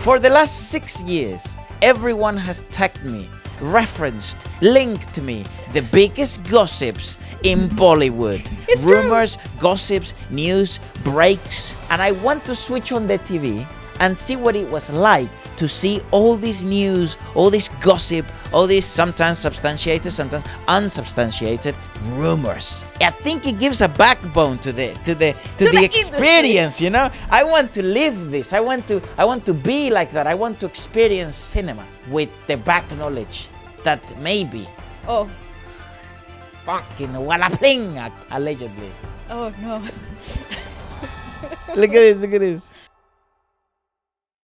For the last 6 years, everyone has tagged me, referenced, linked me the biggest gossips in Bollywood. It's rumors, gossips, news, breaks. And I want to switch on the TV and see what it was like to see all this news, all this gossip, all these sometimes substantiated, sometimes unsubstantiated rumors. I think it gives a backbone to the experience, you know? I want to live this. I want to be like that. I want to experience cinema with the back knowledge that maybe fucking wallaping allegedly. Oh no. Look at this.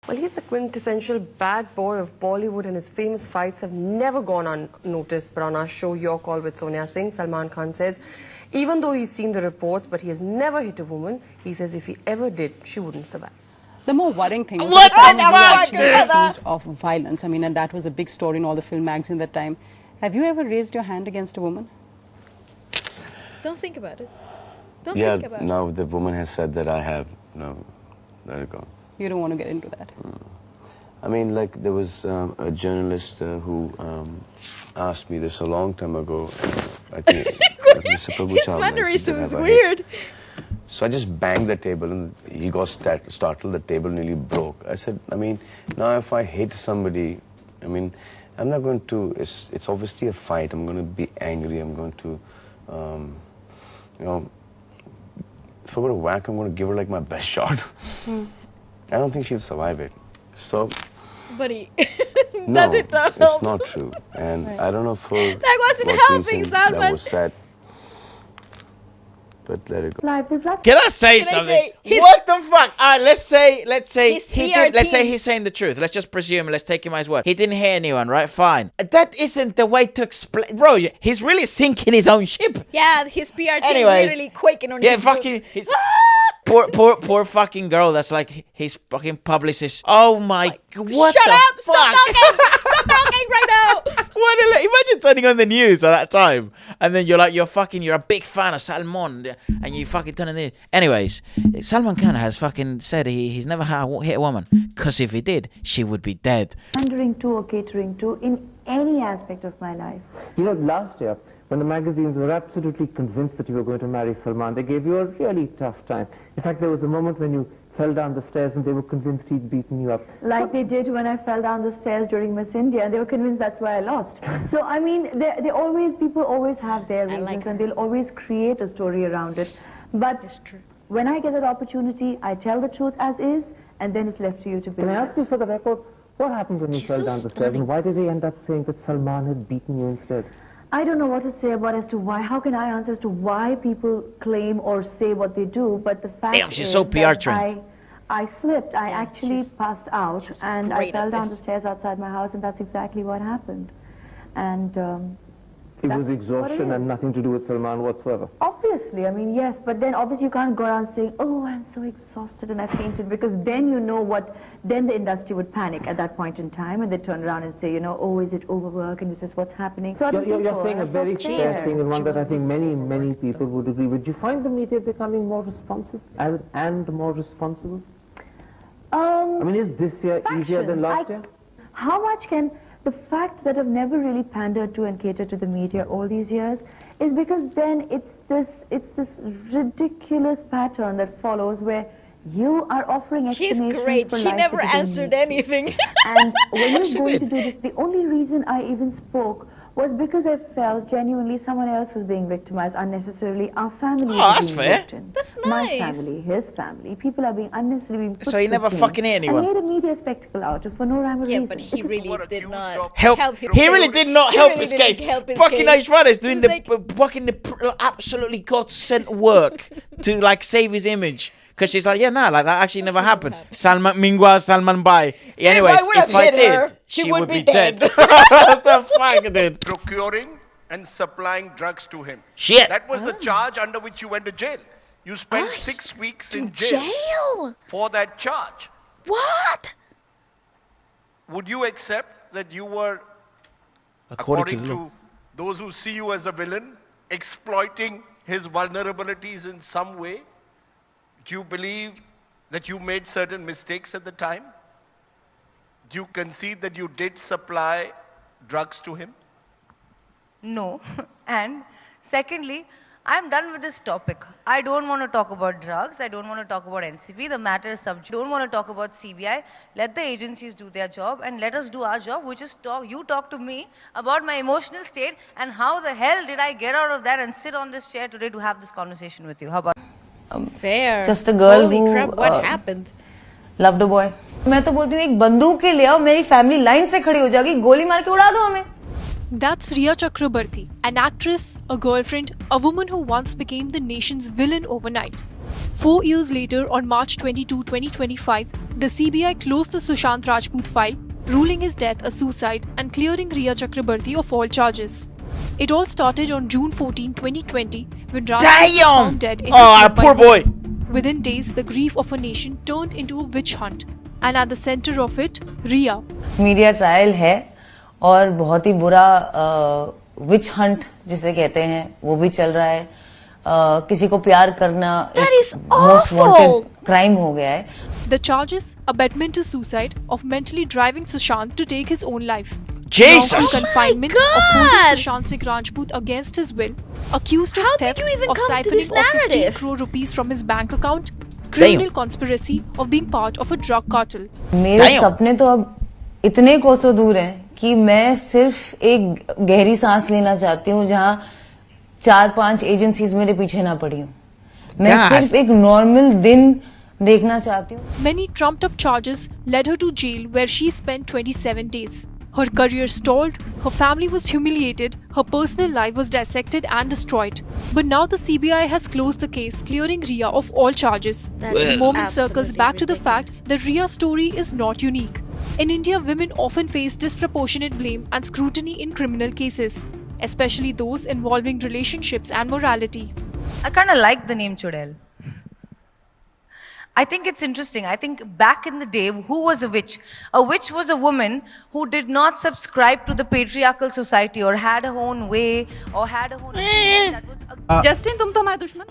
Well, he's the quintessential bad boy of Bollywood, and his famous fights have never gone unnoticed. But on our show, Your Call with Sonia Singh, Salman Khan says, even though he's seen the reports, but he has never hit a woman, he says if he ever did, she wouldn't survive. The more worrying thing was What that the he was fuck? accused of violence. I mean, and that was a big story in all the film magazines at that time. Have you ever raised your hand against a woman? Don't think about it. Don't think about it. No, the woman has said that I have. No, let it go. You don't want to get into that. I mean, like, there was a journalist who asked me this a long time ago. I think, His mannerism is weird. So I just banged the table and he got startled. The table nearly broke. I said, I mean, now if I hit somebody, I mean, I'm not going to, it's obviously a fight. I'm going to be angry. I'm going to, you know, if I go to whack, I'm going to give her like my best shot. I don't think she'll survive it. So, Buddy, no, that did not it's help. not true. And I don't know for That wasn't what helping, reason Salman. that was said. But let it go. Can I say Can I something? say, his- What the fuck? Alright, let's say His he PR did. Let's say team- he's saying the truth. Let's just presume. Let's take him at his word. He didn't hear anyone, right? Fine. That isn't the way to explain, bro. He's really sinking his own ship. Yeah, his PR team Anyways, literally quaking on Yeah, his fucking. boots. His, poor fucking girl. That's like his fucking publicist. Oh my god! What Shut the up! fuck? Stop talking! Stop talking right now! Imagine turning on the news at that time, and then you're a big fan of Salman, and you fucking turn on the news. Anyways, Salman Khan has fucking said he's never hit a woman, because if he did, she would be dead. Pandering to or catering to in any aspect of my life. You know, last year, when the magazines were absolutely convinced that you were going to marry Salman, they gave you a really tough time. In fact, there was a moment when you fell down the stairs and they were convinced he'd beaten you up. Like they did when I fell down the stairs during Miss India, and they were convinced that's why I lost. So, I mean, people always have their reasons, like her. and they'll always create a story around it. But It's true. when I get that opportunity, I tell the truth as is, and then it's left to you to Can believe. I ask you for the record, what happened when you She's fell so down the stairs, stunning. and why did they end up saying that Salman had beaten you instead? I don't know what to say about as to why. How can I answer as to why people claim or say what they do? But the fact Damn, she's is so that PR trained. I slipped. I Yeah, actually she's passed out, and I great at fell down the this. stairs outside my house, and that's exactly what happened. And It that's was what it exhaustion is. and nothing to do with Salman whatsoever. Obviously, I mean, yes, but then obviously you can't go around saying, oh, I'm so exhausted and I fainted, because then you know what, then the industry would panic at that point in time, and they'd turn around and say, you know, oh, is it overwork and this is what's happening. So You're saying a very fair thing, and one that I think many people would agree with. Do you find the media becoming more responsive and more responsible? I mean, is this year easier than last year? How much can the fact that I've never really pandered to and catered to the media all these years is because then it's this ridiculous pattern that follows where you are offering She's explanations great. for She life never that you don't answered need. anything. And when you're going to do this, the only reason I even spoke was because I felt genuinely someone else was being victimized unnecessarily. Our family Oh, was that's being fair. roped in. That's My nice. family, his family, people are being unnecessarily being put So he to never shame fucking hit anyone? and made a media spectacle out of for no rhyme or Yeah, reason. but he really did not Help. his He really case. did not He help really his didn't case. help his Fucking case. Aishwarya is He doing was absolutely God sent work to like save his image. Because she's like, yeah, nah, like that actually never happened. happened. Salman Bai. Anyways, I would have if I hit did, her, she she would would be be dead. dead. What the fuck, dude? Procuring and supplying drugs to him. Shit. That was the charge under which you went to jail. You spent 6 weeks in jail Jail? for that charge. What? Would you accept that you were, According according to the law. to those who see you as a villain, exploiting his vulnerabilities in some way? Do you believe that you made certain mistakes at the time? Do you concede that you did supply drugs to him? No. And secondly, I'm done with this topic. I don't want to talk about drugs. I don't want to talk about NCP. The matter is subject. Don't want to talk about CBI. Let the agencies do their job and let us do our job, which is talk. You talk to me about my emotional state and how the hell did I get out of that and sit on this chair today to have this conversation with you. How about? Fair. Just a girl Holy who crap, what happened? loved a boy. मैं तो बोलती हूँ एक बंदूक के ले आओ, मेरी फैमिली लाइन से खड़ी हो जाएगी, गोली मार के उड़ा दो हमें. That's Rhea Chakraborty, an actress, a girlfriend, a woman who once became the nation's villain overnight. 4 years later, on March 22, 2025, the CBI closed the Sushant Rajput file, ruling his death a suicide and clearing Rhea Chakraborty of all charges. It all started on June 14, 2020, when Rajput was found dead in his Mumbai poor boy. home. Within days, the grief of a nation turned into a witch hunt, and at the center of it, Rhea. Media trial है और बहुत ही बुरा witch hunt जिसे कहते हैं वो भी चल रहा है. किसी को प्यार करना मोस्ट वांटेड क्राइम हो गया है. The charges: abetment to suicide, of mentally driving Sushant to take his own life. Jesus! Wrongful confinement, of holding Sushant Singh Rajput against his will, accused of theft, of siphoning off 15 crore rupees from his bank account, criminal conspiracy of being part of a drug cartel. मेरे सपने तो अब इतने कोसों दूर हैं कि मैं सिर्फ एक गहरी सांस लेना चाहती हूँ जहाँ 4-5 एजेंसीज मेरे पीछे ना पड़ी हूँ. मैं सिर्फ एक नॉर्मल दिन देखना चाहती हूँ. Many trumped up charges led her to jail, where she spent 27 days. Her career stalled, her family was humiliated, her personal life was dissected and destroyed. But now the CBI has closed the case, clearing Rhea of all charges. The moment circles back to the fact that Rhea's story is not unique. In India, women often face disproportionate blame and scrutiny in criminal cases, especially those involving relationships and morality. I kind of like the name Chudel. I think it's interesting. I think back in the day, who was a witch? A witch was a woman who did not subscribe to the patriarchal society or had her own way or had her own opinion. That was Justin, तुम तो हमारे दुश्मन.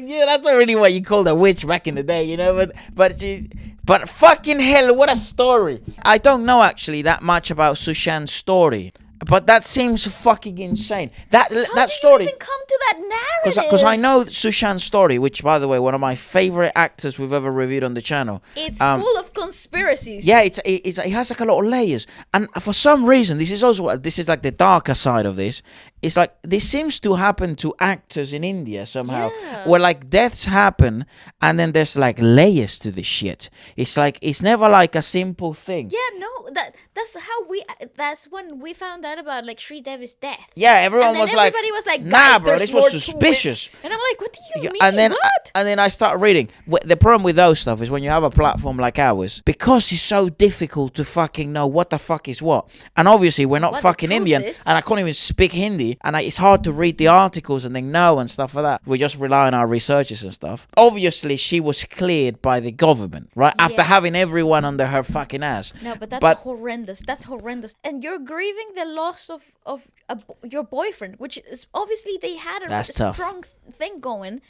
Yeah, that's not really what you called a witch back in the day, you know. But fucking hell, what a story! I don't know actually that much about Sushant's story. But that seems fucking insane. That story. You even come to that narrative? Because I know Sushant's story, which, by the way, one of my favorite actors we've ever reviewed on the channel. It's full of conspiracies. Yeah, it has like a lot of layers, and for some reason, this is like the darker side of this. It's like this seems to happen to actors in India somehow, where like deaths happen, and then there's like layers to this shit. It's like it's never like a simple thing. Yeah, no, that's when we found out about like Sri Devi's death. Yeah, everybody was like, nah, bro, this was suspicious. And I'm like, what do you mean? And then I start reading. The problem with those stuff is when you have a platform like ours, because it's so difficult to fucking know what the fuck is what. And obviously we're not fucking Indian, and I can't even speak Hindi, and it's hard to read the articles and then know and stuff like that. We just rely on our researchers and stuff. Obviously, she was cleared by the government, right? Yeah. After having everyone under her fucking ass. No, but that's horrendous. That's horrendous. And you're grieving the loss of your boyfriend, which is obviously they had a strong thing going.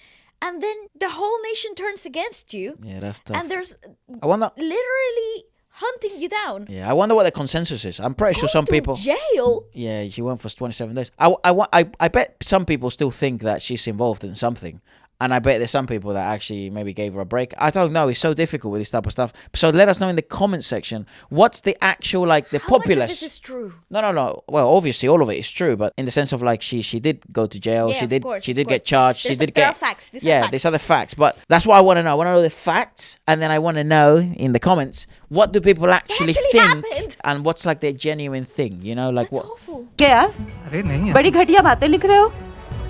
And then the whole nation turns against you. Yeah, that's tough. And there's literally hunting you down. Yeah, I wonder what the consensus is. I'm pretty sure some people jail. Yeah, she went for 27 days. I bet some people still think that she's involved in something. And I bet there's some people that actually maybe gave her a break. I don't know. It's so difficult with this type of stuff. So let us know in the comment section. What's the actual, like, the populace? How much of this is true? No. Well, obviously, all of it is true. But in the sense of, like, she did go to jail. Yeah, she did get charged. There are facts. These are the facts. But that's what I want to know. I want to know the facts. And then I want to know, in the comments, what do people actually think? Happened. And what's, like, their genuine thing? You know, like, that's what? Awful. क्या यार? अरे नहीं बड़ी घटिया बातें लिख रहे हो?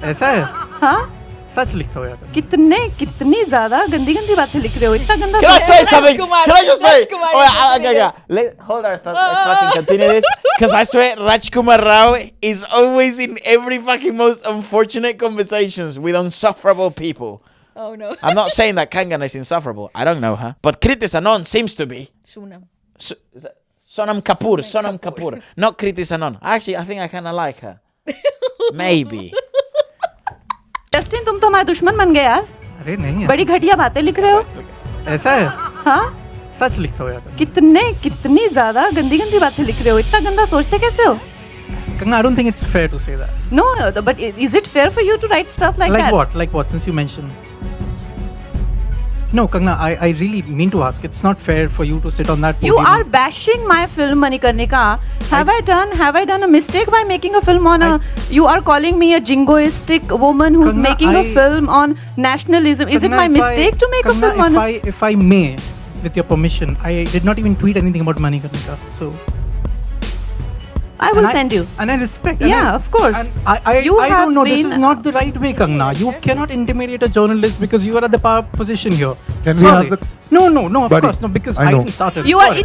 ऐसा है? हाँ? सच लिखता हो यार. कितनी ज्यादा गंदी बातें लिख रहे हो. इतना गंदा. Can I say something? Can I just say? Okay. Hold on. Let's continue this. Because I swear Rajkumar Rao is always in every fucking most unfortunate conversations with insufferable people. Oh no. I'm not saying that Kangana is insufferable. I don't know her. But Kriti Sanon seems to be. Sonam Kapoor. Not Kriti Sanon. Actually, I think I kind of like her. Maybe. Justin, तुम तो हमारे दुश्मन बन गए यार. अरे नहीं. बड़ी घटिया बातें लिख रहे हो. ऐसा है? हाँ? सच लिखता हो यार. कितनी ज़्यादा गंदी बातें लिख रहे हो. इतना गंदा सोचते कैसे हो? Kangana, I don't think it's fair to say that. No, but is it fair for you to write stuff like that? Like what? Since you mentioned. No, Kangana, I really mean to ask. It's not fair for you to sit on that podium. You are bashing my film, Manikarnika. Have I done a mistake by making a film on a... You are calling me a jingoistic woman who's Kangana, making a film on nationalism. Is it my mistake to make a film on... If I may, with your permission, I did not even tweet anything about Manikarnika. So... I will send you. And I respect. Yeah, of course. And I don't know. This is not the right way, Kangana. You cannot intimidate a journalist because you are at the power position here. Can we have the... No, of course. No, because I didn't start it. You are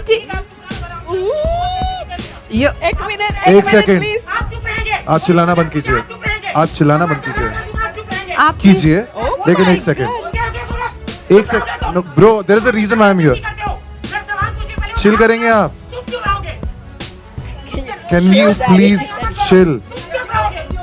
Yeah. एक second आप चिल्लाना बंद कीजिए. आप चिल्लाना बंद कीजिए. लेकिन एक second. No, bro, there is a reason why I'm here. Chill करेंगे आप? Can you please chill?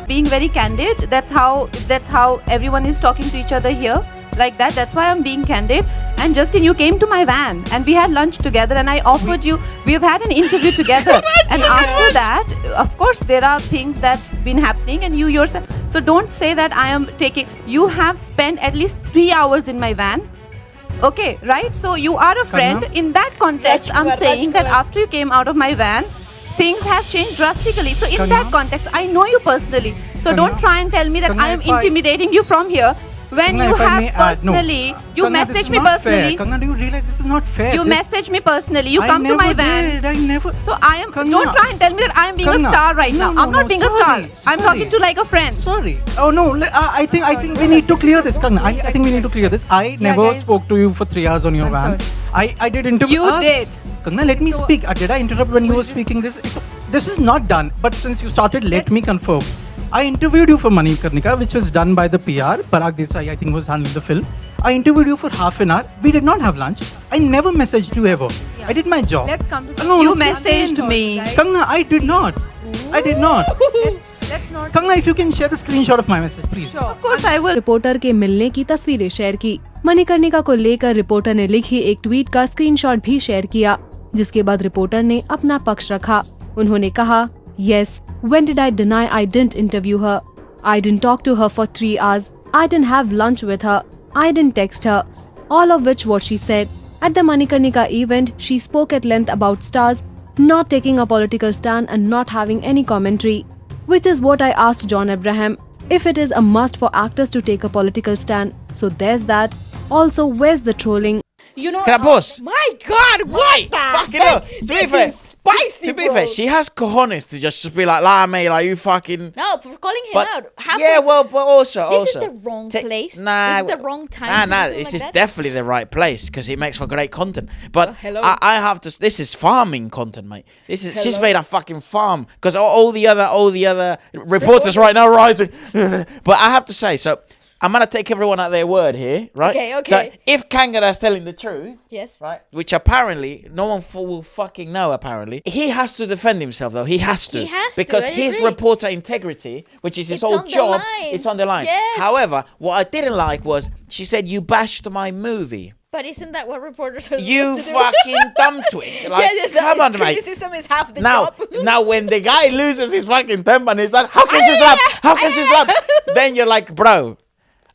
Being very candid. That's how everyone is talking to each other here. Like that. That's why I'm being candid. And Justin, you came to my van and we had lunch together and I offered you. We have had an interview together. And after that, of course, there are things that been happening and you yourself. So don't say that I am taking. You have spent at least 3 hours in my van. Okay, right? So you are a friend. In that context, I'm saying that after you came out of my van, things have changed drastically. So in that context, I know you personally. So don't try and tell me that I am intimidating you from here. When you have personally, you message me personally. Kangana, do you realize this is not fair? You message me personally. You come to my van. I never. So I am. Don't try and tell me that I am being a star right now. I'm not being a star. I'm talking to like a friend. Sorry. Oh no. I think we need to clear this, Kangana. I think we need to clear this. I never spoke to you for 3 hours on your van. I did interview. You did. Kangana, let me speak. Did I interrupt when you were speaking this? This is not done. But since you started, let me confirm. I interviewed you for Manikarnika, which was done by the PR. Parag Desai, I think, was handling the film. I interviewed you for half an hour. We did not have lunch. I never messaged you ever. Yeah. I did my job. Let's come to you messaged me. Kangana, I did not. I did not. Let's not. Kangana, if you can share the screenshot of my message, please. Sure. Of course I will. Reporter के मिलने की तस्वीरें share की. मणिकर्णिका को लेकर reporter ने लिखी एक ट्वीट का स्क्रीनशॉट भी शेयर किया, जिसके बाद रिपोर्टर ने अपना पक्ष रखा. उन्होंने कहा, Yes, when did I deny I didn't interview her? I didn't talk to her for 3 hours. I didn't have lunch with her. I didn't text her. All of which what she said. At the Manikarnika event, she spoke at length about stars not taking a political stand and not having any commentary. Which is what I asked John Abraham, if it is a must for actors to take a political stand. So there's that. Also, where's the trolling? You know, my God, what the heck? This is spicy, to be fair, she has cojones to just be like me, like you fucking. No, for calling him out. But also, this is the wrong place. Nah, this is the wrong time. This is definitely the right place because it makes for great content. But I have to. This is farming content, mate. She's made a fucking farm because all the other reporters right now rising. But I have to say, so. I'm going to take everyone at their word here, right? Okay. So, if Kangana is telling the truth, yes, right, which apparently no one will fucking know, apparently, he has to defend himself, though. He has to. Because his reporter integrity, which is his whole job, is on the line. Yes. However, what I didn't like was, she said, you bashed my movie. But isn't that what reporters are supposed to do? You fucking dumb twit. Like, come on, mate. Criticism is half the job. Now, when the guy loses his fucking temper and he's like, how can she slap? How can she slap? Then you're like, bro.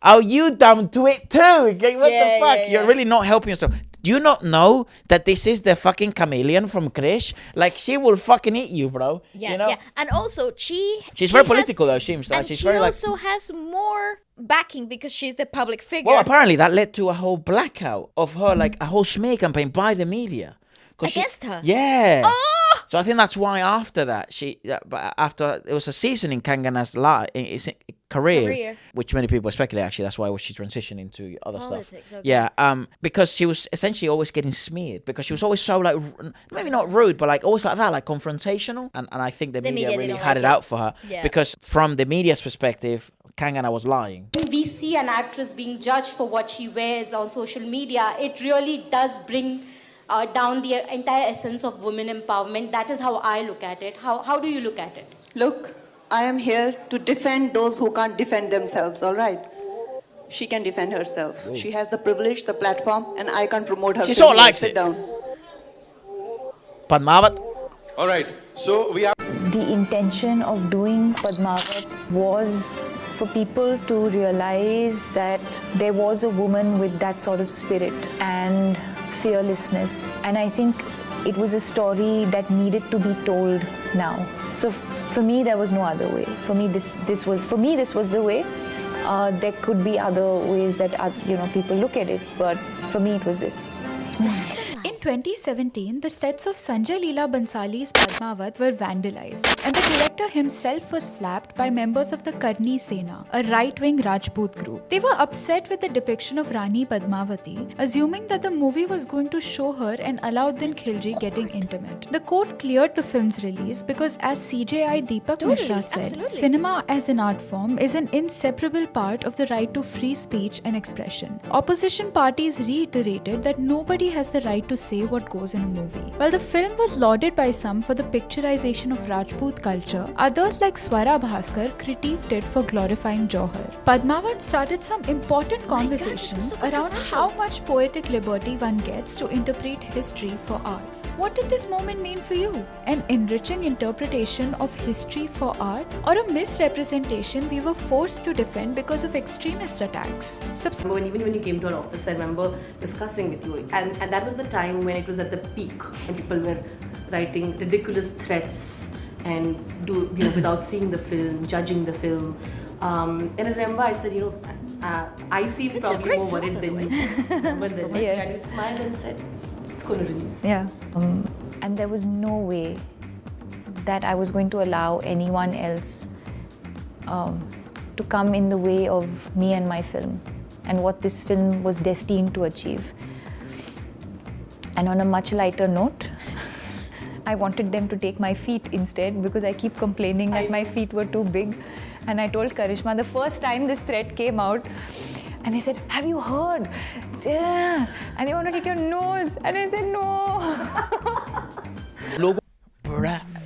Oh, you dumb twit too. Okay, what the fuck? You're really not helping yourself. Do you not know that this is the fucking chameleon from Krish? Like, she will fucking eat you, bro. Yeah, you know? yeah. And also, she's very political, though. She's very like. She also has more backing because she's the public figure. Well, apparently that led to a whole blackout of her, like a whole smear campaign by the media. Against her? Yeah. Oh! So I think that's why after that, after it was a season in Kangana's career, which many people speculate actually that's why she transitioned into other stuff. Okay. Yeah, because she was essentially always getting smeared because she was always so like maybe not rude, but like always like that, like confrontational. And I think the media really had it out for her because from the media's perspective, Kangana was lying. When we see an actress being judged for what she wears on social media, it really does bring down the entire essence of women empowerment. That is how I look at it. How do you look at it? Look, I am here to defend those who can't defend themselves, all right? She can defend herself. Whoa. She has the privilege, the platform, and I can't promote her. She sort of likes it. Down. Padmavat. All right, so we have... The intention of doing Padmavat was for people to realize that there was a woman with that sort of spirit and fearlessness. And I think it was a story that needed to be told now. So for me, there was no other way. For me, this was the way. There could be other ways that people look at it, but for me, it was this. In 2017, the sets of Sanjay Leela Bansali's Padmavat were vandalized, and the director himself was slapped by members of the Karni Sena, a right-wing Rajput group. They were upset with the depiction of Rani Padmavati, assuming that the movie was going to show her and Alauddin Khilji getting intimate. The court cleared the film's release because, as CJI Deepak Mishra said, cinema as an art form is an inseparable part of the right to free speech and expression. Opposition parties reiterated that nobody has the right to say what goes in a movie. While the film was lauded by some for the picturization of Rajput culture, others like Swara Bhaskar critiqued it for glorifying Johar. Padmavat started some important conversations around how much poetic liberty one gets to interpret history for art. What did this moment mean for you? An enriching interpretation of history for art, or a misrepresentation we were forced to defend because of extremist attacks? Even when you came to our office, I remember discussing with you, and that was the time when it was at the peak, when people were writing ridiculous threats and without seeing the film, judging the film. And I remember I said, I seem probably more worried than you. But then you smiled and said, going to release. Yeah. And there was no way that I was going to allow anyone else to come in the way of me and my film and what this film was destined to achieve. And on a much lighter note, I wanted them to take my feet instead because I keep complaining that my feet were too big. And I told Karishma the first time this threat came out, and they said, have you heard? Yeah. And they want to take your nose. And I said, no.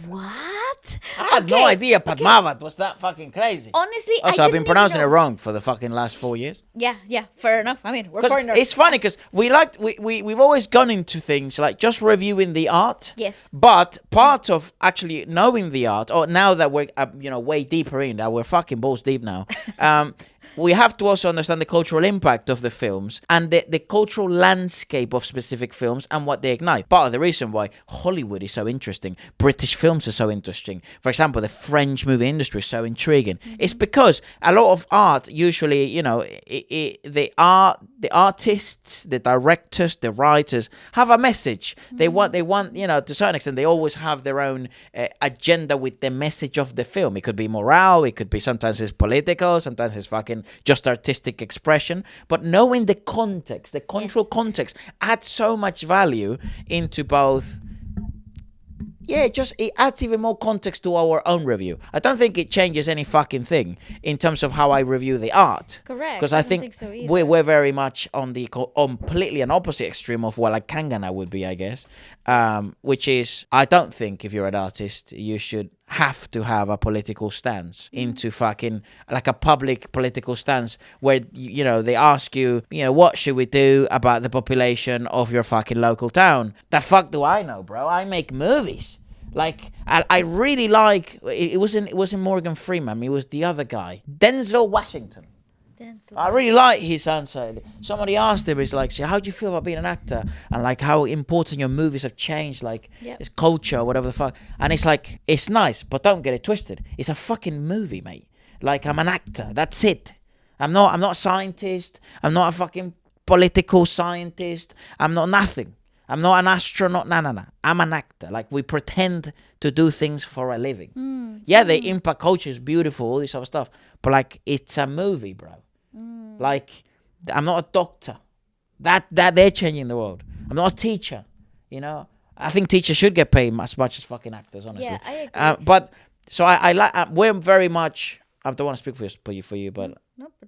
What? I had no idea Padmavat was that fucking crazy. Honestly, I've been pronouncing it wrong for the fucking last 4 years. Yeah, fair enough. I mean, we're foreigners. It's funny because we've always gone into things like just reviewing the art. Yes. But part of actually knowing the art, or now that we're way deeper in that, we're fucking balls deep now. We have to also understand the cultural impact of the films and the cultural landscape of specific films and what they ignite. Part of the reason why Hollywood is so interesting, British films are so interesting, for example, the French movie industry is so intriguing. Mm-hmm. It's because a lot of art, usually, the artists, the directors, the writers have a message. Mm-hmm. They want, to a certain extent, they always have their own agenda with the message of the film. It could be morale, it could be sometimes it's political, sometimes it's fucking just artistic expression, but knowing the context, the cultural context adds so much value into both. It adds even more context to our own review. I don't think it changes any fucking thing in terms of how I review the art. Correct. Because I think so we're very much on the completely an opposite extreme of what like Kangana would be, I guess. Which is, I don't think if you're an artist, you should have to have a political stance into fucking like a public political stance where they ask you, what should we do about the population of your fucking local town? The fuck do I know, bro? I make movies. Like I really like it wasn't Morgan Freeman, it was the other guy, Denzel Washington. I really like his answer. Somebody asked him, it's like, so how do you feel about being an actor? And like how important your movies have changed, like it's culture or whatever the fuck. And it's like, it's nice, but don't get it twisted. It's a fucking movie, mate. Like I'm an actor, that's it. I'm not a scientist. I'm not a fucking political scientist. I'm not nothing. I'm not an astronaut. No. I'm an actor. Like we pretend to do things for a living. The impact culture is beautiful, all this other stuff. But like it's a movie, bro. Like I'm not a doctor. That they're changing the world. I'm not a teacher. I think teachers should get paid as much as fucking actors, honestly. Yeah, I agree. But so I like we're very much. I don't want to speak for you, but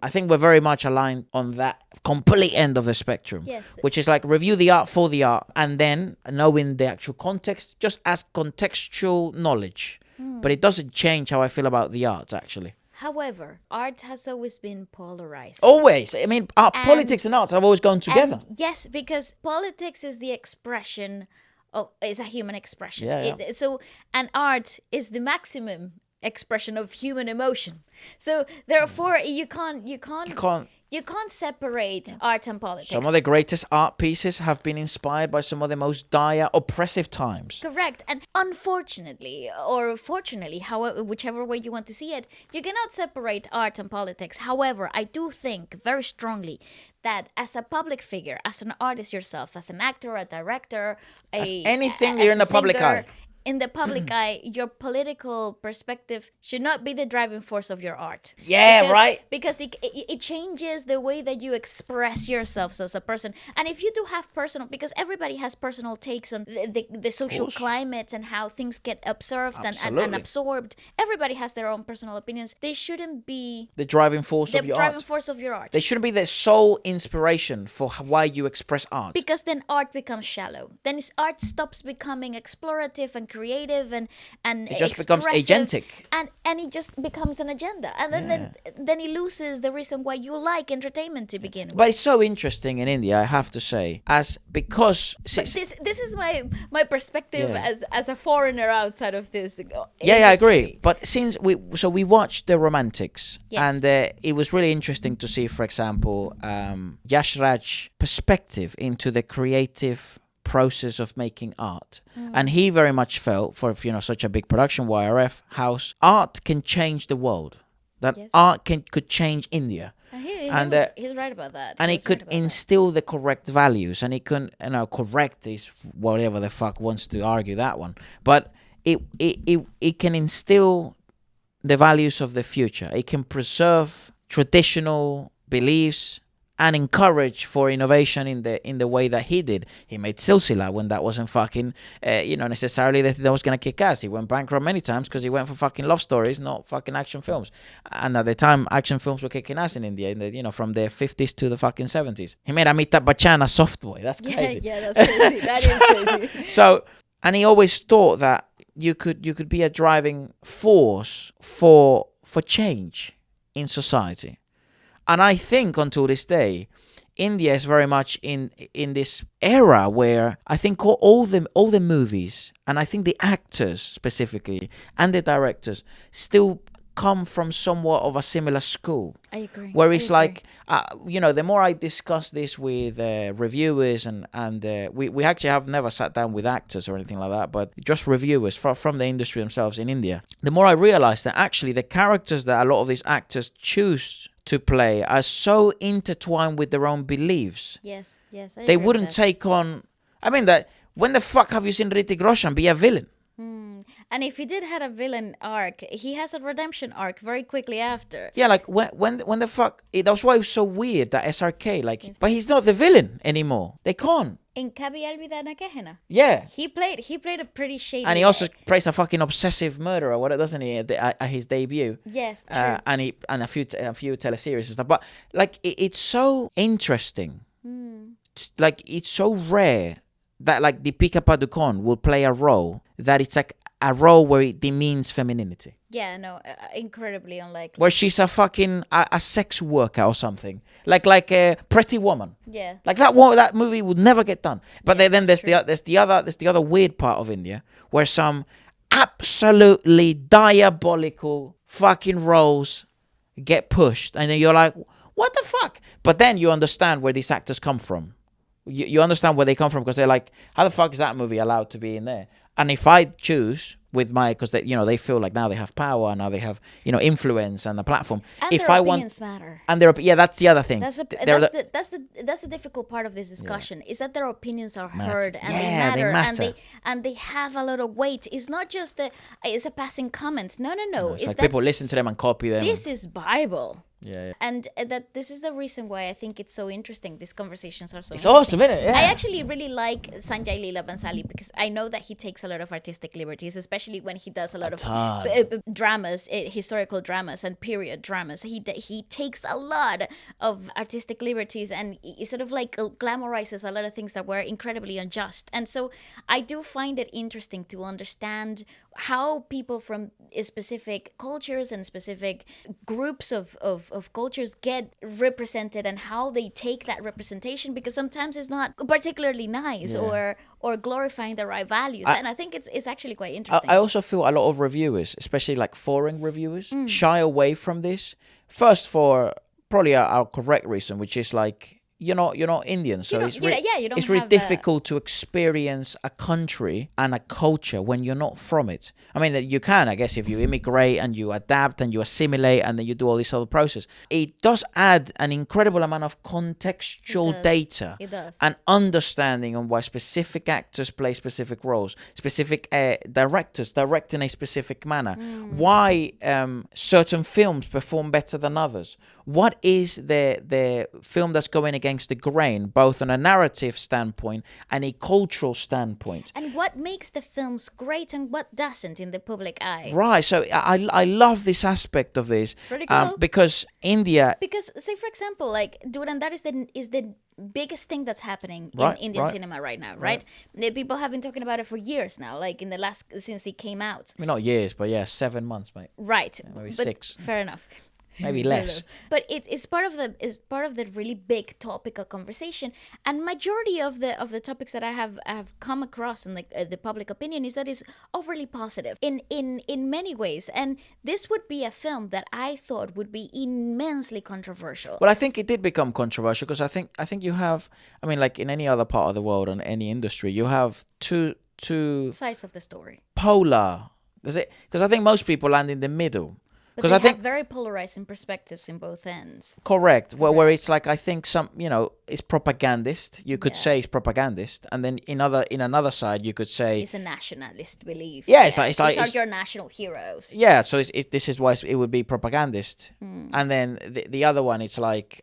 I think we're very much aligned on that complete end of the spectrum. Yes. Which is like review the art for the art and then knowing the actual context just as contextual knowledge. But it doesn't change how I feel about the arts, actually. However, art has always been polarized. Always. I mean, politics and arts have always gone together. Yes, because politics is the expression is a human expression. Yeah. So, and art is the maximum expression of human emotion. So therefore, you can't separate art and politics. Some of the greatest art pieces have been inspired by some of the most dire, oppressive times. Correct. And unfortunately, or fortunately, however, whichever way you want to see it, you cannot separate art and politics. However, I do think very strongly that as a public figure, as an artist yourself, as an actor, a director, anything, you're in the public eye. In the public eye, your political perspective should not be the driving force of your art. Yeah, right. Because it changes the way that you express yourselves as a person. And if you do have personal, because everybody has personal takes on the social climate and how things get observed and absorbed. Everybody has their own personal opinions. They shouldn't be the driving force of your art. The driving force of your art. They shouldn't be the sole inspiration for why you express art. Because then art becomes shallow. Then art stops becoming explorative and creative and it just becomes agentic, and it just becomes an agenda, and then it loses the reason why you like entertainment to begin with. But it's so interesting in India, I have to say, because this is my perspective as a foreigner outside of this. Yeah, I agree. But since we watched The Romantics, and it was really interesting to see, for example, Yash Raj's perspective into the creative process of making art. And he very much felt, for such a big production, YRF house, art can change the world. That art could change India. And he's right about that. And it could instill the correct values, and it can, correct is whatever the fuck wants to argue that one. But it can instill the values of the future. It can preserve traditional beliefs and encourage for innovation in the way that he did. He made Silsila when that wasn't fucking, necessarily that was going to kick ass. He went bankrupt many times because he went for fucking love stories, not fucking action films. And at the time, action films were kicking ass in India, from the 50s to the fucking 70s. He made Amitabh Bachchan a soft boy. That's crazy. Yeah, that's crazy. That is crazy. So, and he always thought that you could be a driving force for change in society. And I think until this day, India is very much in this era where I think all the movies, and I think the actors specifically and the directors still come from somewhat of a similar school. I agree. Where it's like, the more I discuss this with reviewers and we actually have never sat down with actors or anything like that, but just reviewers from the industry themselves in India, the more I realize that actually the characters that a lot of these actors choose to play are so intertwined with their own beliefs. Yes. They wouldn't take on. I mean, that when the fuck have you seen Hrithik Roshan be a villain? And if he did have a villain arc, he has a redemption arc very quickly after. Yeah, like when the fuck. That's why it was so weird that SRK but he's not the villain anymore. They can't. In Kabi Alvida na Kehena. Yeah. He played a pretty shady. And he also plays a fucking obsessive murderer, doesn't he? At his debut. Yes, true. And a few teleseries and stuff. But it's so interesting. It's so rare that Deepika Padukone will play a role that it's like a role where it demeans femininity. Yeah, no, incredibly unlikely. Where she's a fucking a sex worker or something, like a Pretty Woman. Yeah. Like that movie would never get done. But then there's the other weird part of India where some absolutely diabolical fucking roles get pushed, and then you're like, what the fuck? But then you understand where these actors come from. You understand where they come from because they're like, how the fuck is that movie allowed to be in there? And if I choose with because they feel like now they have power, now they have influence and the platform. And if their I opinions want, matter. And that's the other thing. That's the difficult part of this discussion is that their opinions are heard and they matter. And they have a lot of weight. It's not just it's a passing comment. No. It's like people listen to them and copy them. This is Bible. Yeah. And that this is the reason why I think it's so interesting. These conversations are so it's interesting. Awesome, isn't it? Yeah. I actually really like Sanjay Leela Bhansali because I know that he takes a lot of artistic liberties, especially when he does a lot of dramas, historical dramas and period dramas. He takes a lot of artistic liberties and he sort of glamorizes a lot of things that were incredibly unjust. And so I do find it interesting to understand how people from specific cultures and specific groups of of cultures get represented and how they take that representation, because sometimes it's not particularly nice or glorifying the right values. And I think it's actually quite interesting. I also feel a lot of reviewers, especially like foreign reviewers, shy away from this. First, for probably our correct reason, which is like, you're not Indian, so it's really difficult to experience a country and a culture when you're not from it. I mean, you can, I guess, if you immigrate and you adapt and you assimilate and then you do all this other process. It does add an incredible amount of contextual data and understanding on why specific actors play specific roles, specific directors direct in a specific manner, why certain films perform better than others. What is the film that's going against the grain, both on a narrative standpoint and a cultural standpoint? And what makes the films great and what doesn't in the public eye? Right, so I love this aspect of this. Pretty cool. Because India... Because, say, for example, like, Durandar is the biggest thing that's happening in Indian cinema right now, right? People have been talking about it for years now, like since it came out. I mean, not years, but 7 months, mate. Right. Yeah, maybe but 6. Fair enough. Maybe less. But it's part of the really big topic of conversation, and majority of the topics that I have come across in the public opinion is that it's overly positive in many ways, and this would be a film that I thought would be immensely controversial. Well, I think it did become controversial because I think you have, I mean, like in any other part of the world and any industry, you have two sides of the story. Polar, because I think most people land in the middle. But they have very polarizing perspectives in both ends. Correct. Well, where it's like, I think it's propagandist. You could say it's propagandist, and then in another side you could say it's a nationalist belief. Yeah, These are your national heroes. Yeah, so this is why it would be propagandist, and then the other one, it's like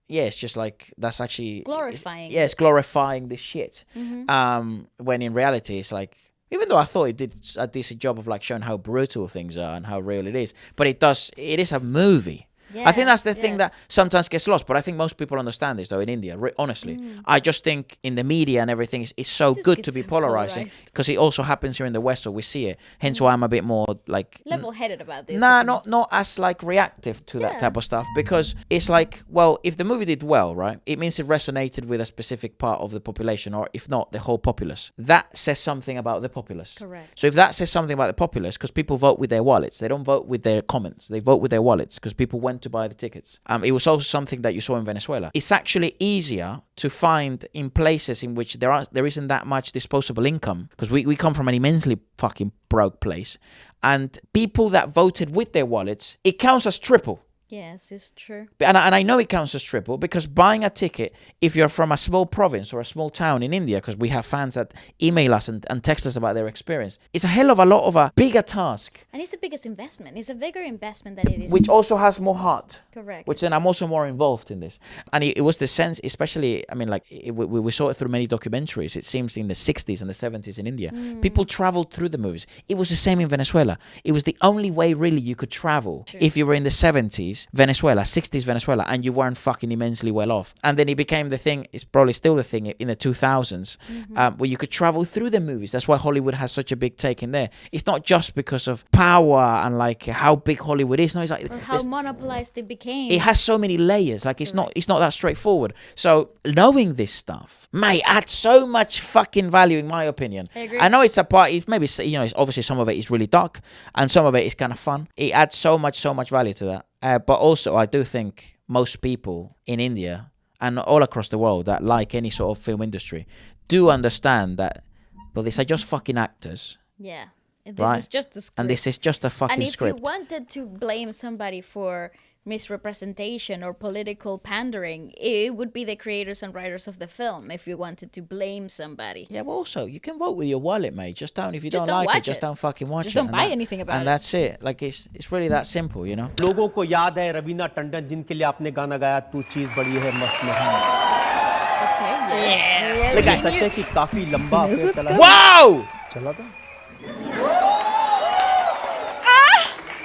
it's just like that's actually glorifying. It's glorifying this shit. When in reality, it's like. Even though I thought it did a decent job of like showing how brutal things are and how real it is, but it is a movie. Yeah, I think that's the thing that sometimes gets lost, but I think most people understand this though in India, honestly. I just think in the media and everything, it's so good to be polarizing because it also happens here in the West, so we see it. Hence why I'm a bit more like... level-headed about this. Nah, not as like reactive to that type of stuff, because it's like, well, if the movie did well, right, it means it resonated with a specific part of the population, or if not, the whole populace. That says something about the populace. Correct. So if that says something about the populace, because people vote with their wallets, they don't vote with their comments, they vote with their wallets because people went to buy the tickets. It was also something that you saw in Venezuela. It's actually easier to find in places in which there isn't that much disposable income, because we come from an immensely fucking broke place, and people that voted with their wallets, it counts as triple. Yes, it's true. And I know it counts as triple because buying a ticket, if you're from a small province or a small town in India, because we have fans that email us and text us about their experience, it's a hell of a lot of a bigger task. And it's the biggest investment. It's a bigger investment than it is. Which also has more heart. Correct. Which then I'm also more involved in this. And it was the sense, especially, I mean, like we saw it through many documentaries. It seems in the 60s and the 70s in India, people traveled through the movies. It was the same in Venezuela. It was the only way really you could travel. True. If you were in the 70s, Venezuela, 60s Venezuela, and you weren't fucking immensely well off. And then it became the thing, it's probably still the thing in the 2000s, where you could travel through the movies. That's why Hollywood has such a big take in there. It's not just because of power and like how big Hollywood is. No, it's like... Or how monopolized it became. It has so many layers. Like it's not that straightforward. So knowing this stuff, mate, adds so much fucking value in my opinion. I agree. I know it's a part, maybe, it's obviously some of it is really dark and some of it is kind of fun. It adds so much value to that. But also, I do think most people in India and all across the world that like any sort of film industry do understand that, well, these are just fucking actors. Yeah. This is just a script. And this is just a fucking script. And if you wanted to blame somebody for misrepresentation or political pandering, it would be the creators and writers of the film if you wanted to blame somebody. Yeah, but also, you can vote with your wallet, mate. Just don't, if you don't like it, just don't fucking watch it. Just don't buy anything about it. And that's it. Like, it's really that simple, you know? लोगों को याद है रवीना टंडन जिनके लिए आपने गाना गाया तू चीज बड़ी है मस्त नहीं Okay, लेकिन सच है कि काफी लंबा अफेयर चला वाओ चला था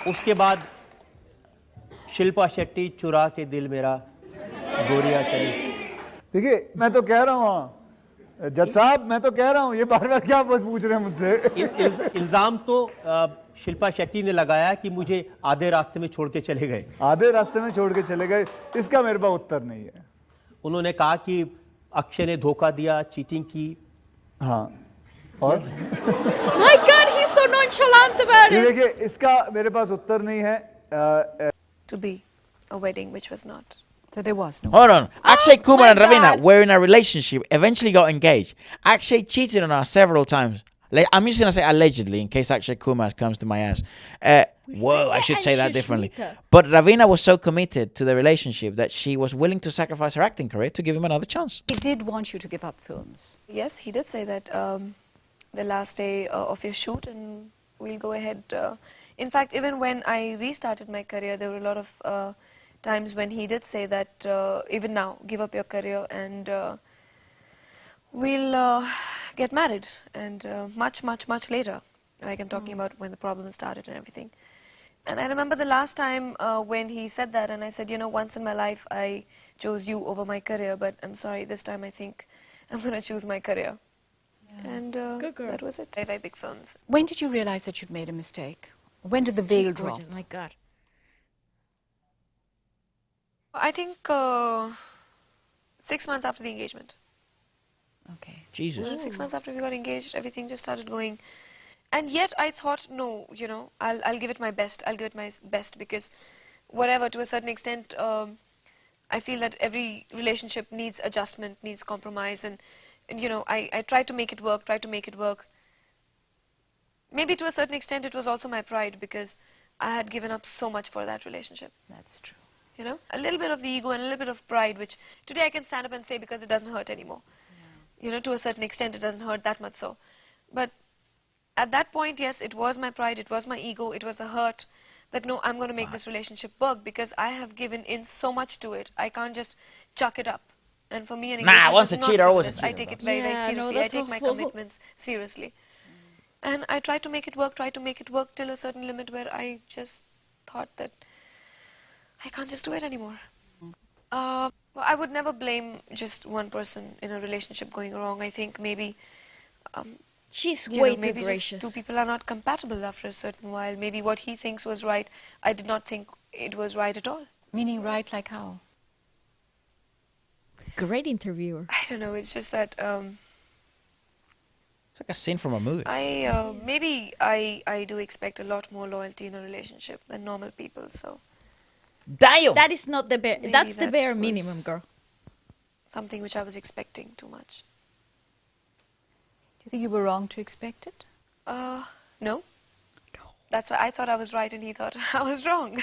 उसके बाद शिल्पा शेट्टी चुरा के दिल मेरा गोरिया चली देखिए मैं तो कह रहा हूँ जज साहब मैं तो कह रहा हूँ ये बार-बार क्या पूछ रहे हैं मुझसे इल्जाम तो शिल्पा शेट्टी ने लगाया कि मुझे आधे रास्ते में छोड़ के चले गए। आधे रास्ते में छोड़ के चले गए, इसका मेरे पास उत्तर नहीं है। उन्होंने कहा कि अक्षय ने धोखा दिया, चीटिंग की। हाँ और My God, he's so nonchalant about it. देखिए इसका मेरे पास उत्तर नहीं है। To be a wedding which was not. So there was no. Hold on. Akshay Kumar and Ravina were in a relationship, eventually got engaged. Akshay cheated on her several times. I'm just going to say allegedly in case Akshay Kumar comes to my ass. Whoa, I should say that differently. But Ravina was so committed to the relationship that she was willing to sacrifice her acting career to give him another chance. He did want you to give up films. Yes, he did say that the last day of your shoot and we'll go ahead. In fact, even when I restarted my career, there were a lot of times when he did say that even now, give up your career and we'll get married, and much later. Like I'm talking about when the problem started and everything. And I remember the last time when he said that, and I said, you know, once in my life I chose you over my career, but I'm sorry, this time I think I'm going to choose my career. Yeah. And that was it. Very big films. When did you realize that you'd made a mistake? When did the veil drop? Gorgeous, my God. I think 6 months after the engagement. Okay. Jesus. 6 months after we got engaged, everything just started going. And yet I thought, no, you know, I'll give it my best. I'll give it my best because whatever, to a certain extent, I feel that every relationship needs adjustment, needs compromise. And you know, I tried to make it work, Maybe to a certain extent it was also my pride because I had given up so much for that relationship. That's true. You know, a little bit of the ego and a little bit of pride, which today I can stand up and say because it doesn't hurt anymore. You know, to a certain extent it doesn't hurt that much so. But at that point, yes, it was my pride, it was my ego, it was the hurt that no, I'm going to make this relationship work because I have given in so much to it. I can't just chuck it up. And for me, an once a cheater, always a cheater. I take it very, very seriously. I take my commitments seriously. And I tried to make it work till a certain limit where I just thought that I can't just do it anymore. I would never blame just one person in a relationship going wrong. I think maybe she's way too maybe gracious. Two people are not compatible after a certain while. Maybe what he thinks was right, I did not think it was right at all. Meaning right like how? Great interviewer. I don't know, it's just that it's like a scene from a movie. Maybe I do expect a lot more loyalty in a relationship than normal people, so damn, that is not the bare. That's the bare minimum, girl. Something which I was expecting too much. Do you think you were wrong to expect it? No. That's why I thought I was right and he thought I was wrong.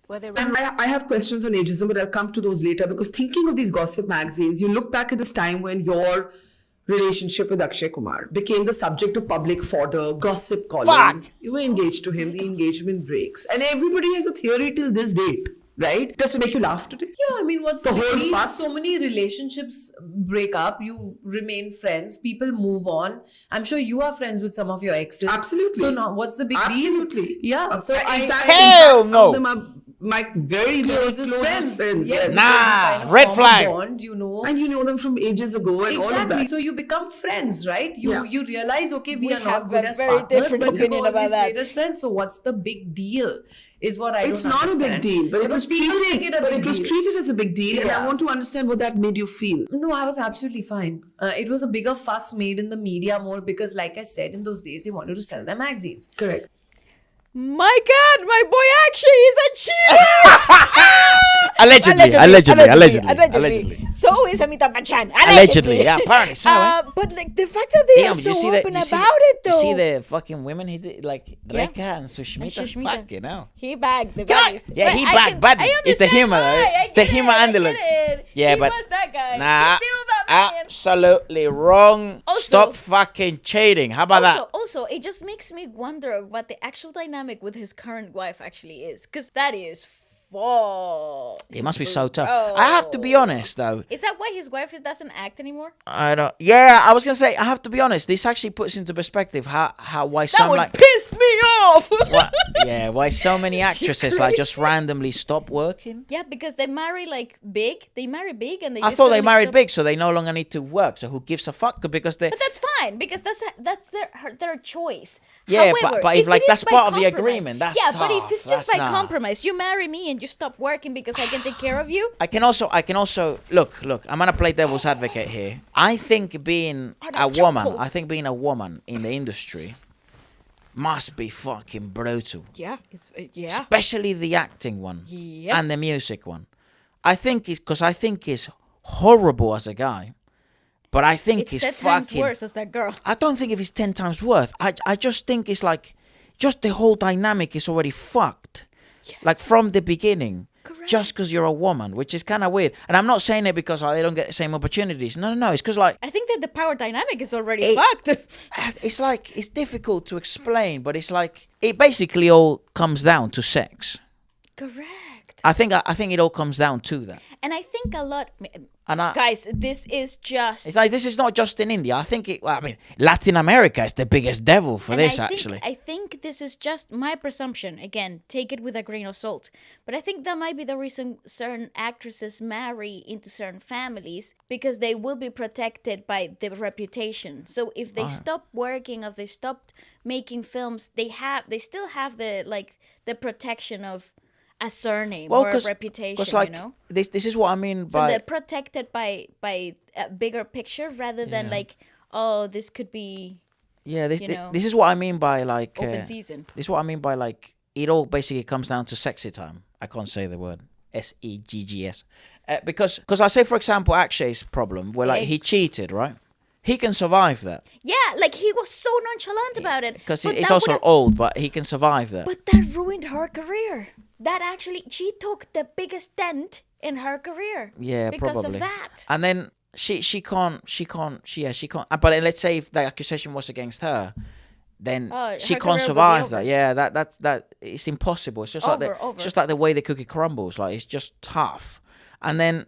I have questions on ageism, but I'll come to those later because thinking of these gossip magazines, you look back at this time when your relationship with Akshay Kumar became the subject of public fodder, gossip columns. You were engaged to him, the engagement breaks. And everybody has a theory till this date, right? Does it make you laugh today? Yeah, I mean, what's the whole deal? fuss? So many relationships break up, you remain friends, people move on. I'm sure you are friends with some of your exes. Absolutely. So now, what's the big deal? Absolutely. Yeah. So in fact, hell some no. of them are my very closest friends. Yes. Nah, red flag. Bond, you know. And you know them from ages ago and all of that. So you become friends, right? You realize, okay, we are have not good a as very partners, different but opinion we've about always that. played as friends. So what's the big deal? Is what I It's don't not understand. a big deal, but it was people make treated. it a But big it was deal. treated as a big deal, and I Yeah. want to understand what that made you feel. No, I was absolutely fine. It was a bigger fuss made in the media more because, like I said, in those days, they wanted to sell their magazines. Correct. My God, my boy actually is a cheater. Allegedly. So is Amitabh Bachchan. Allegedly, yeah, apparently so. But like the fact that they are so open about it, though. You see the fucking women he did, like Reka and Sushmita. Fuck, you know. He bagged the baddies. Yeah, he bagged baddies. It's the humor, though. It's the humor and the look. Yeah, he but was that guy. nah, He's still that man. absolutely wrong. Also- Stop fucking cheating. How about that? Also, it just makes me wonder what the actual dynamic with his current wife actually is, because that is fuck. It must be so tough. I have to be honest, though. Is that why his wife doesn't act anymore? I don't. Yeah, I was gonna say I have to be honest. This actually puts into perspective why some would piss me off. why so many actresses like just randomly stop working. Yeah, because they marry like big. They marry big, and I thought they married big, so they no longer need to work. So who gives a fuck? Because they. But that's fine because that's their choice. Yeah, However, but if like it that's is by part of the compromise- agreement, that's yeah. tough. But if it's just That's by not. compromise, you marry me and you stop working because I can take care of you. I can also look. I'm gonna play devil's advocate here. I think being a woman in the industry must be fucking brutal. Yeah, yeah. Especially the acting one Yeah. and the music one. I think it's horrible as a guy, but I think it's 10 fucking times worse as that girl. I don't think if it's 10 times worth. I just think it's like just the whole dynamic is already fucked. Yes. Like from the beginning. Correct. Just because you're a woman, which is kind of weird. And I'm not saying it because they don't get the same opportunities. No. It's because like... I think that the power dynamic is already fucked. It's like, it's difficult to explain, but it's like, it basically all comes down to sex. Correct. I think it all comes down to that. And I think a lot... And guys, this is just... It's like, this is not just in India. I think Latin America is the biggest devil for this, actually. I think this is just my presumption. Again, take it with a grain of salt. But I think that might be the reason certain actresses marry into certain families, because they will be protected by their reputation. So if they stop working, or they stopped making films, they still have the protection of a surname or a reputation, like, you know? This is what I mean So by... they're protected by a bigger picture rather than like, oh, this could be... Yeah, this is what I mean by like... open season. This is what I mean by like, it all basically comes down to sexy time. I can't say the word. SEGGS. Because I say, for example, Akshay's problem, where like he cheated, right? He can survive that. Yeah, like he was so nonchalant about it. Because he's also old, but he can survive that. But that ruined her career. That actually, she took the biggest dent in her career. Yeah, because probably. of that. And then she can't. But then let's say if the accusation was against her, then she can't survive that. Yeah, that it's impossible. It's just it's just like the way the cookie crumbles. Like it's just tough. And then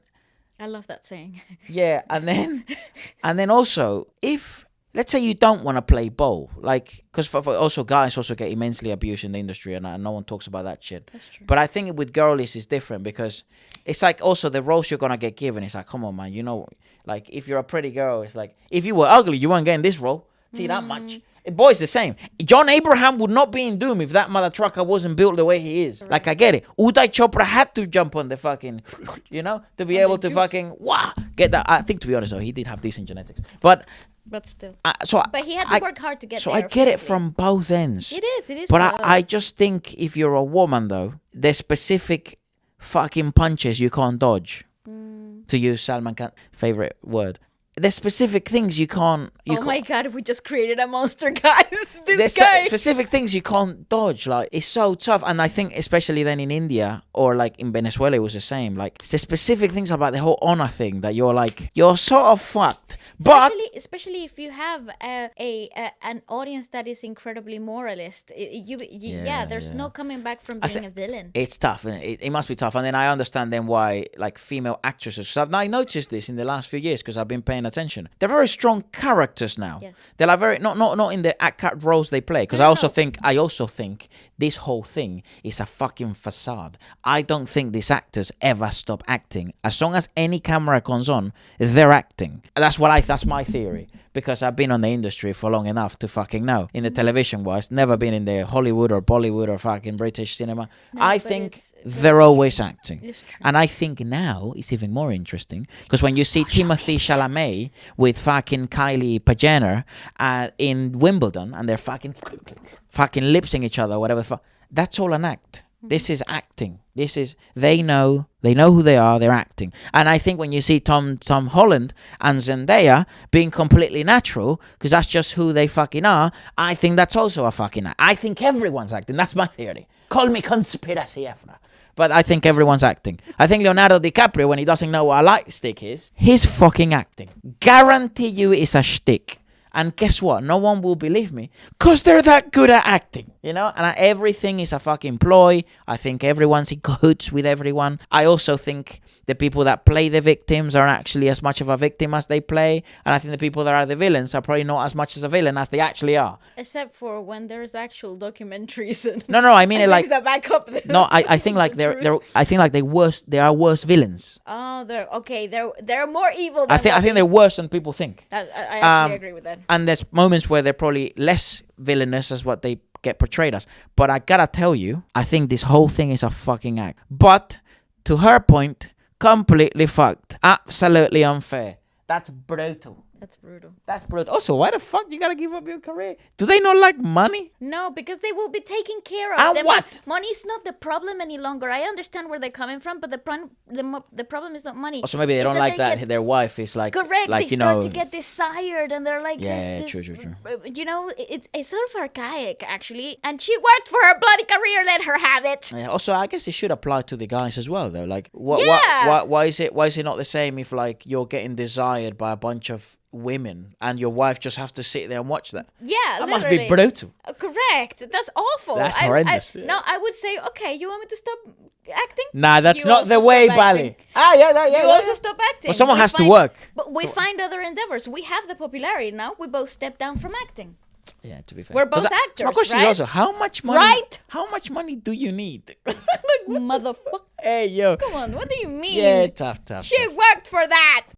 I love that saying. Yeah, and then also if let's say you don't want to play ball, like because for also guys also get immensely abused in the industry, and no one talks about that shit. That's true. But I think with girlies it's different because it's like also the roles you're gonna get given. It's like, come on, man, you know, like if you're a pretty girl, it's like if you were ugly, you weren't getting this role. See that much. Boys the same. John Abraham would not be in Doom if that mother trucker wasn't built the way he is. Like I get it. Uday Chopra had to jump on the fucking, you know, to be able to fucking get that. I think to be honest though, he did have decent genetics, but still. But he had to work hard to get there. So I get it from both ends. It is. But I just think if you're a woman though, there's specific fucking punches you can't dodge. To use Salman Khan's favorite word. There's specific things you can't... my God, we just created a monster, guys. There's specific things you can't dodge. Like, it's so tough. And I think especially then in India or like in Venezuela, it was the same. Like, there's specific things about the whole honor thing that you're like, you're sort of fucked. But... Especially if you have an audience that is incredibly moralist. There's no coming back from being a villain. It's tough. It must be tough. And then I understand then why like female actresses... So I noticed this in the last few years because I've been paying attention. They're very strong characters now. Yes. They're like very not in the act roles they play. Because I also think this whole thing is a fucking facade. I don't think these actors ever stop acting. As long as any camera comes on, they're acting. That's my theory. Because I've been on the industry for long enough to fucking know. In the television wise, never been in the Hollywood or Bollywood or fucking British cinema. I think they're always acting. It's true. And I think now it's even more interesting. Because when you see Timothée Chalamet with fucking Kylie Jenner in Wimbledon and they're fucking lip-syncing each other, whatever, that's all an act. This is acting. They know who they are, they're acting. And I think when you see Tom Holland and Zendaya being completely natural, because that's just who they fucking are, I think that's also a fucking act. I think everyone's acting. That's my theory. Call me conspiracy after. But I think everyone's acting. I think Leonardo DiCaprio, when he doesn't know what a light stick is, he's fucking acting. Guarantee you it's a shtick. And guess what? No one will believe me because they're that good at acting. You know, and everything is a fucking ploy. I think everyone's in cahoots with everyone. I also think the people that play the victims aren't actually as much of a victim as they play. And I think the people that are the villains are probably not as much as a villain as they actually are. Except for when there's actual documentaries. And No, I mean it like that back up. No, I think like there are worse villains. Oh, they're more evil than I think they're worse than people think. I actually agree with that. And there's moments where they're probably less villainous as what they get portrayed as. But I gotta tell you, I think this whole thing is a fucking act. But to her point, completely fucked. Absolutely unfair. That's brutal. That's brutal. That's brutal. Also, why the fuck you gotta give up your career? Do they not like money? No, because they will be taken care of. And what? Money is not the problem any longer. I understand where they're coming from, but the problem is not money. Also, maybe they don't like that their wife is like... Correct. Like, they start to get desired, and they're like... Yeah, true. You know, it's sort of archaic, actually. And she worked for her bloody career. Let her have it. Yeah, also, I guess it should apply to the guys as well, though. Like, why is it not the same if, like, you're getting desired by a bunch of women and your wife just has to sit there and watch that? Yeah, that must be brutal. Correct. That's awful. That's horrendous. No, I would say, okay, you want me to stop acting? Nah, that's not the way, Bali. You also stop acting. Well, someone has to work. But we find other endeavors. We have the popularity now. We both step down from acting. Yeah, to be fair. We're both actors, my question right? is also, how much money? Right? How much money do you need? Motherfucker. Hey, yo. Come on, what do you mean? Yeah, tough. She worked for that.